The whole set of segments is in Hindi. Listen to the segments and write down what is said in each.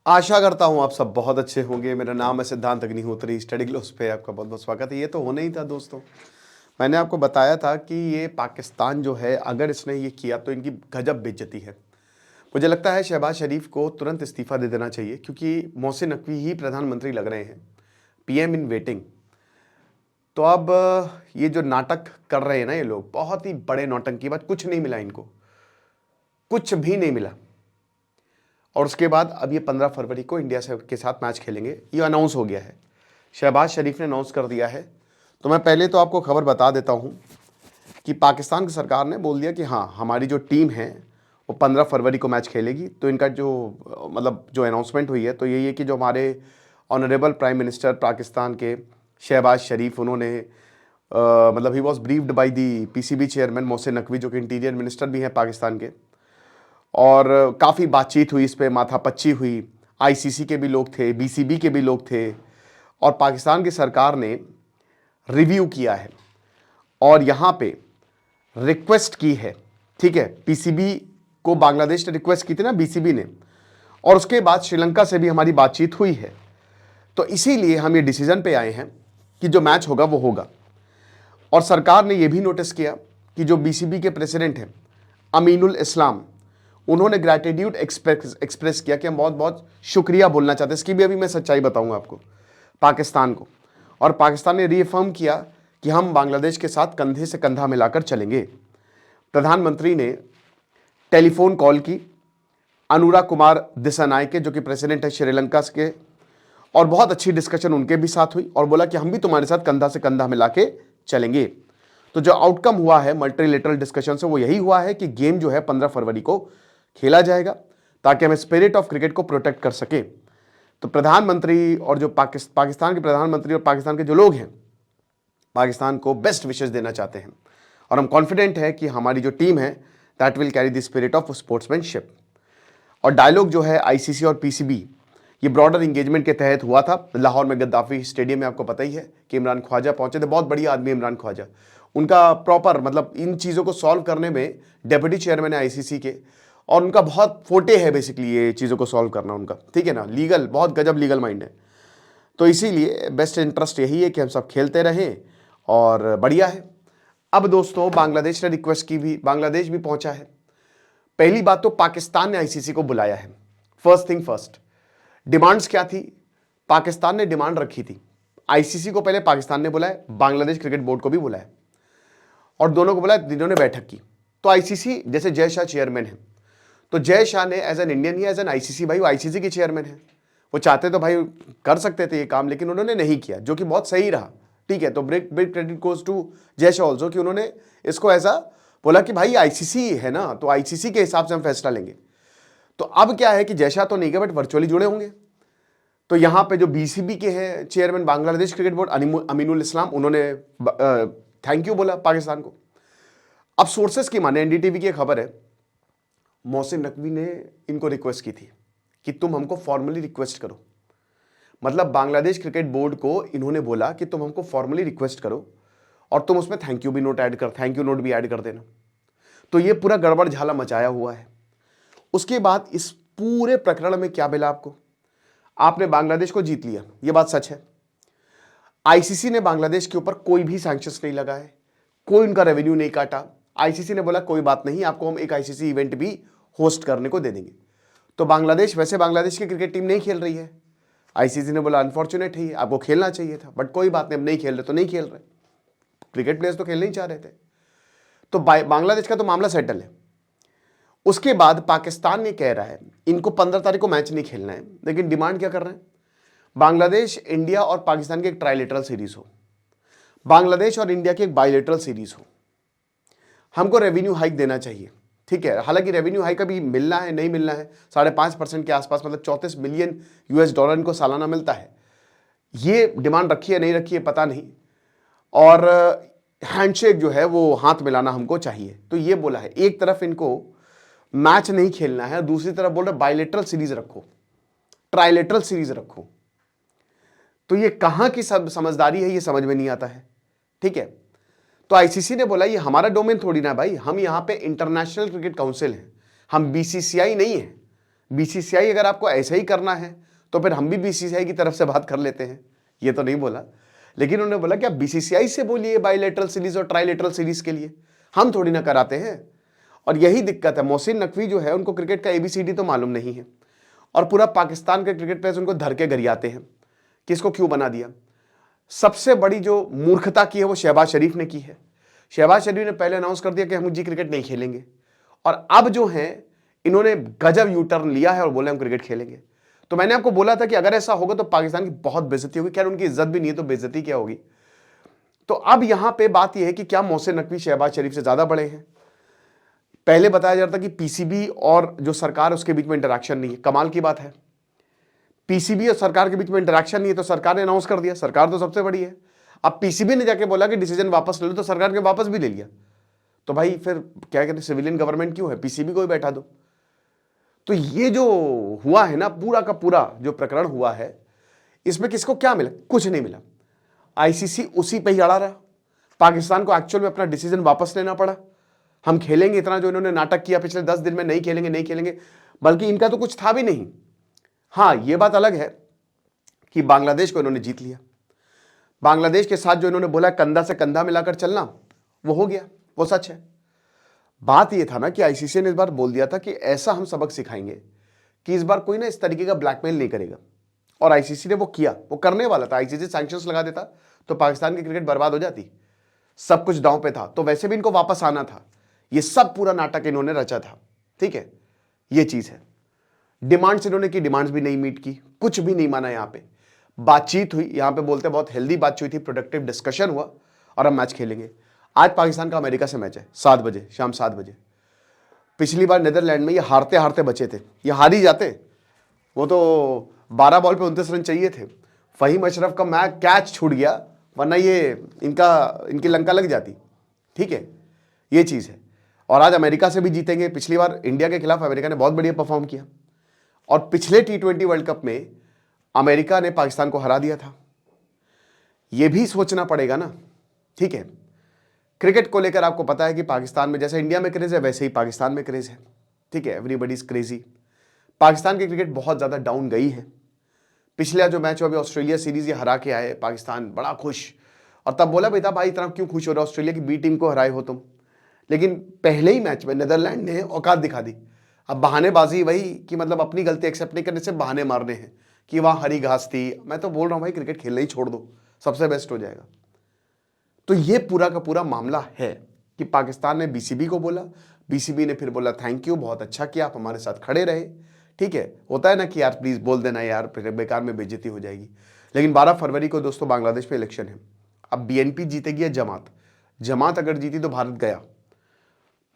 आशा करता हूँ आप सब बहुत अच्छे होंगे। मेरा नाम है सिद्धांत अग्निहोत्री। स्टडी ग्लोस पे आपका बहुत बहुत स्वागत है। ये तो होना ही था दोस्तों। मैंने आपको बताया था कि ये पाकिस्तान जो है, अगर इसने ये किया तो इनकी गजब बेइज्जती है। मुझे लगता है शहबाज शरीफ को तुरंत इस्तीफा दे देना चाहिए, क्योंकि मोहसिन नकवी ही प्रधानमंत्री लग रहे हैं, पीएम इन वेटिंग। तो अब ये जो नाटक कर रहे हैं ना ये लोग, बहुत ही बड़े नौटंकी बात। कुछ नहीं मिला इनको, कुछ भी नहीं मिला। और उसके बाद अब ये 15 फरवरी को इंडिया से के साथ मैच खेलेंगे, ये अनाउंस हो गया है। शहबाज शरीफ ने अनाउंस कर दिया है। तो मैं पहले तो आपको खबर बता देता हूँ कि पाकिस्तान की सरकार ने बोल दिया कि हाँ, हमारी जो टीम है वो 15 फरवरी को मैच खेलेगी। तो इनका जो अनाउंसमेंट हुई है तो यही है कि जो हमारे ऑनरेबल प्राइम मिनिस्टर पाकिस्तान के शहबाज शरीफ, उन्होंने he was briefed by the PCB chairman Mohsin Naqvi, जो कि इंटीरियर मिनिस्टर भी हैं पाकिस्तान के। और काफ़ी बातचीत हुई इस पर, माथापच्ची हुई। आईसीसी के भी लोग थे, बीसीबी के भी लोग थे, और पाकिस्तान की सरकार ने रिव्यू किया है और यहाँ पे रिक्वेस्ट की है। ठीक है, पीसीबी को बांग्लादेश ने रिक्वेस्ट की थी ना, बीसीबी ने, और उसके बाद श्रीलंका से भी हमारी बातचीत हुई है। तो इसीलिए हम ये डिसीजन पे आए हैं कि जो मैच होगा वो होगा। और सरकार ने ये भी नोटिस किया कि जो बीसीबी के प्रेसिडेंट हैं अमीनुल इस्लाम, उन्होंने ग्रैटिट्यूड एक्सप्रेस किया कि हम बहुत बहुत शुक्रिया बोलना चाहते हैं। इसकी भी अभी मैं सच्चाई बताऊंगा आपको, पाकिस्तान को। और पाकिस्तान ने रीअफर्म किया कि हम बांग्लादेश के साथ कंधे से कंधा मिलाकर चलेंगे। प्रधानमंत्री ने टेलीफोन कॉल की अनुराग कुमार दिसानायके, जो कि प्रेसिडेंट है श्रीलंका के, और बहुत अच्छी डिस्कशन उनके भी साथ हुई और बोला कि हम भी तुम्हारे साथ कंधा से कंधा मिला के चलेंगे। तो जो आउटकम हुआ है मल्टीलेटरल डिस्कशन से, वो यही हुआ है कि गेम जो है 15 फरवरी को खेला जाएगा, ताकि हम स्पिरिट ऑफ क्रिकेट को प्रोटेक्ट कर सके। तो प्रधानमंत्री और जो पाकिस्तान के प्रधानमंत्री और पाकिस्तान के जो लोग हैं, पाकिस्तान को बेस्ट विशेस देना चाहते हैं। और हम कॉन्फिडेंट है कि हमारी जो टीम है that will carry the spirit of sportsmanship. और डायलॉग जो है आईसीसी और पीसीबी, ये ब्रॉडर इंगेजमेंट के तहत हुआ था लाहौर में गद्दाफी स्टेडियम में। आपको पता ही है कि इमरान ख्वाजा पहुंचे थे। बहुत बढ़िया आदमी इमरान ख्वाजा। उनका प्रॉपर इन चीज़ों को सॉल्व करने में डेप्यूटी चेयरमैन है आईसीसी के, और उनका बहुत फोटे है बेसिकली ये चीज़ों को सॉल्व करना उनका। ठीक है ना, लीगल, बहुत गजब लीगल माइंड है। तो इसीलिए बेस्ट इंटरेस्ट यही है कि हम सब खेलते रहें, और बढ़िया है। अब दोस्तों, बांग्लादेश ने रिक्वेस्ट की भी, बांग्लादेश भी पहुंचा है। पहली बात तो पाकिस्तान ने आईसीसी को बुलाया है। फर्स्ट थिंग फर्स्ट, डिमांड्स क्या थी? पाकिस्तान ने डिमांड रखी थी। आईसीसी को पहले पाकिस्तान ने बुलाया, बांग्लादेश क्रिकेट बोर्ड को भी बुलाया, और दोनों को बुलाया, इन्होंने बैठक की। तो आईसीसी, जैसे जय शाह चेयरमैन है, तो जय शाह ने एज एन इंडियन ही, एज एन आईसीसी, भाई वो आईसीसी के चेयरमैन है, वो चाहते तो भाई कर सकते थे ये काम, लेकिन उन्होंने नहीं किया, जो कि बहुत सही रहा। ठीक है, तो big credit goes to Jay Shah also कि उन्होंने इसको ऐसा बोला कि भाई आईसीसी है ना, तो आईसीसी के हिसाब से हम फैसला लेंगे। तो अब क्या है कि जय शाह तो नहीं गए, बट वर्चुअली जुड़े होंगे। तो यहां पे जो बीसीबी के हैं chairman Bangladesh cricket board Aminul Islam, उन्होंने थैंक यू बोला पाकिस्तान को। अब सोर्सेस की माने, एनडीटीवी की खबर है, मोहसिन नकवी ने इनको रिक्वेस्ट की थी कि तुम हमको फॉर्मली रिक्वेस्ट करो। मतलब बांग्लादेश क्रिकेट बोर्ड को इन्होंने बोला कि तुम हमको फॉर्मली रिक्वेस्ट करो, और तुम उसमें थैंक यू नोट भी ऐड कर देना। तो ये पूरा गड़बड़ झाला मचाया हुआ है। उसके बाद इस पूरे प्रकरण में क्या मिला आपको? आपने बांग्लादेश को जीत लिया, ये बात सच है। आईसीसी ने बांग्लादेश के ऊपर कोई भी सैंक्शंस नहीं लगाए, कोई उनका रेवेन्यू नहीं काटा। आईसीसी ने बोला कोई बात नहीं, आपको हम एक आईसीसी इवेंट भी होस्ट करने को दे देंगे। तो बांग्लादेश, वैसे बांग्लादेश की क्रिकेट टीम नहीं खेल रही है। आईसीसी ने बोला अनफॉर्चुनेट है, आपको खेलना चाहिए था, बट कोई बात नहीं, अब नहीं खेल रहे तो नहीं खेल रहे। क्रिकेट प्लेयर्स तो खेलना ही चाह रहे थे। तो बांग्लादेश का तो मामला सेटल है। उसके बाद पाकिस्तान ने कह रहा है इनको 15 तारीख को मैच नहीं खेलना है, लेकिन डिमांड क्या कर रहे हैं? बांग्लादेश, इंडिया और पाकिस्तान की एक ट्राइलेटरल सीरीज हो, बांग्लादेश और इंडिया की एक बाइलेटरल सीरीज हो। हमको रेवेन्यू हाइक देना चाहिए। ठीक है, हालांकि रेवेन्यू हाइक अभी मिलना है नहीं मिलना है, 5.5% के आसपास, मतलब 34 मिलियन यूएस डॉलर इनको सालाना मिलता है। ये डिमांड रखी है नहीं रखी है पता नहीं। और हैंडशेक जो है वो हाथ मिलाना हमको चाहिए। तो ये बोला है, एक तरफ इनको मैच नहीं खेलना है, दूसरी तरफ बोल रहे बाइलेटरल सीरीज रखो, ट्राइलेटरल सीरीज रखो। तो ये कहां की सब समझदारी है, ये समझ में नहीं आता है। ठीक है, तो आईसीसी ने बोला ये हमारा डोमेन थोड़ी ना भाई, हम यहां पे इंटरनेशनल क्रिकेट काउंसिल हैं, हम बीसीसीआई नहीं है। बीसीसीआई अगर आपको ऐसा ही करना है तो फिर हम भी बीसीसीआई की तरफ से बात कर लेते हैं, ये तो नहीं बोला, लेकिन उन्होंने बोला कि आप बीसीसीआई से बोलिए बाइलेटरल सीरीज और ट्राइलेटरल सीरीज के लिए, हम थोड़ी ना कराते हैं। और यही दिक्कत है, मोहसिन नकवी जो है उनको क्रिकेट का एबीसीडी तो मालूम नहीं है, और पूरा पाकिस्तान के क्रिकेट प्लेयर्स उनको धर के गरियाते हैं कि इसको क्यों बना दिया। सबसे बड़ी जो मूर्खता की है वो शहबाज शरीफ ने की है। शहबाज शरीफ ने पहले अनाउंस कर दिया कि हम जी क्रिकेट नहीं खेलेंगे, और अब जो है इन्होंने गजब यू टर्न लिया है और बोले हम क्रिकेट खेलेंगे। तो मैंने आपको बोला था कि अगर ऐसा होगा तो पाकिस्तान की बहुत बेइज्जती होगी। खैर उनकी इज्जत भी नहीं है तो बेइज्जती क्या होगी। तो अब यहां पे बात यह है कि क्या मोहसिन नकवी शहबाज शरीफ से ज्यादा बड़े हैं। पहले बताया जाता कि पीसीबी और जो सरकार उसके बीच में इंटरेक्शन नहीं है। कमाल की बात है, पीसीबी और सरकार के बीच में इंटरेक्शन नहीं है तो सरकार ने अनाउंस कर दिया, सरकार तो सबसे बड़ी है। अब पीसीबी ने जाके बोला कि डिसीजन वापस ले लो, तो सरकार ने वापस भी ले लिया। तो भाई फिर क्या कहते हैं, सिविलियन गवर्नमेंट क्यों है, पीसीबी को ही बैठा दो। तो ये जो हुआ है ना, पूरा का पूरा जो प्रकरण हुआ है, इसमें किसको क्या मिला, कुछ नहीं मिला। आईसीसी उसी पे ही अड़ा रहा, पाकिस्तान को एक्चुअल में अपना डिसीजन वापस लेना पड़ा। हम खेलेंगे, इतना जो इन्होंने नाटक किया पिछले 10 दिन में, नहीं खेलेंगे नहीं खेलेंगे, बल्कि इनका तो कुछ था भी नहीं। हाँ, यह बात अलग है कि बांग्लादेश को इन्होंने जीत लिया। बांग्लादेश के साथ जो इन्होंने बोला कंधा से कंधा मिलाकर चलना, वो हो गया, वो सच है। बात यह था ना कि आईसीसी ने इस बार बोल दिया था कि ऐसा हम सबक सिखाएंगे कि इस बार कोई ना इस तरीके का ब्लैकमेल नहीं करेगा, और आईसीसी ने वो किया, वो करने वाला था। आईसीसी सैंक्शंस लगा देता तो पाकिस्तान की क्रिकेट बर्बाद हो जाती, सब कुछ दांव पे था, तो वैसे भी इनको वापस आना था। ये सब पूरा नाटक इन्होंने रचा था, ठीक है, ये चीज है। डिमांड्स इन्होंने की, डिमांड्स भी नहीं मीट की, कुछ भी नहीं माना। यहां पे बातचीत हुई, यहां पे बोलते बहुत हेल्दी बातचीत हुई थी, प्रोडक्टिव डिस्कशन हुआ, और हम मैच खेलेंगे। आज पाकिस्तान का अमेरिका से मैच है 7 बजे, शाम 7 बजे। पिछली बार नीदरलैंड में ये हारते हारते बचे थे, ये हार ही जाते। वो तो 12 बॉल पे 29 रन चाहिए थे, फहीम अशरफ का मैच कैच छूट गया, वरना ये इनकी लंका लग जाती, ठीक है, ये चीज़ है। और आज अमेरिका से भी जीतेंगे। पिछली बार इंडिया के खिलाफ अमेरिका ने बहुत बढ़िया परफॉर्म किया, और पिछले T20 वर्ल्ड कप में अमेरिका ने पाकिस्तान को हरा दिया था। यह भी सोचना पड़ेगा ना, ठीक है। क्रिकेट को लेकर आपको पता है कि पाकिस्तान में जैसे इंडिया में क्रेज है वैसे ही पाकिस्तान में क्रेज है, ठीक है, एवरीबडी इज क्रेजी। पाकिस्तान की क्रिकेट बहुत ज़्यादा डाउन गई है। पिछला जो मैच हुआ अभी ऑस्ट्रेलिया सीरीज ये हरा के आए पाकिस्तान, बड़ा खुश, और तब बोला बेटा भाई इतना क्यों खुश हो रहा, ऑस्ट्रेलिया की बी टीम को हराए हो तुम। लेकिन पहले ही मैच में नीदरलैंड ने औकात दिखा दी। अब बहानेबाजी वही कि मतलब अपनी गलती एक्सेप्ट नहीं करने से बहाने मारने हैं कि वहाँ हरी घास थी। मैं तो बोल रहा हूँ भाई क्रिकेट खेलना ही छोड़ दो, सबसे बेस्ट हो जाएगा। तो ये पूरा का पूरा मामला है कि पाकिस्तान ने बीसीबी को बोला, बीसीबी ने फिर बोला थैंक यू, बहुत अच्छा किया, आप हमारे साथ खड़े रहे, ठीक है। होता है ना कि यार प्लीज़ बोल देना यार, फिर बेकार में बेइज्जती हो जाएगी। लेकिन 12 फरवरी को दोस्तों बांग्लादेश में इलेक्शन है। अब बीएनपी जीतेगी या जमात अगर जीती तो भारत गया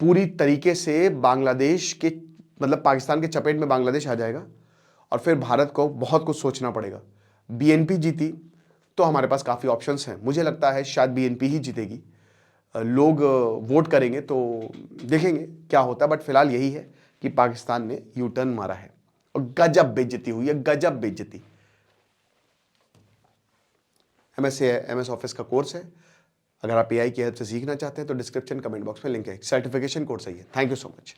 पूरी तरीके से, बांग्लादेश के मतलब पाकिस्तान के चपेट में बांग्लादेश आ जाएगा, और फिर भारत को बहुत कुछ सोचना पड़ेगा। बीएनपी जीती तो हमारे पास काफ़ी ऑप्शंस हैं, मुझे लगता है शायद बीएनपी ही जीतेगी। लोग वोट करेंगे तो देखेंगे क्या होता है, बट फिलहाल यही है कि पाकिस्तान ने यू टर्न मारा है, और गजब बेइज्जती हुई है, गजब बेइज्जती। एमएस ऑफिस का कोर्स है, अगर आप एआई की हेल्प से सीखना चाहते हैं तो डिस्क्रिप्शन कमेंट बॉक्स में लिंक है, सर्टिफिकेशन कोर्स है ये। Thank you so much.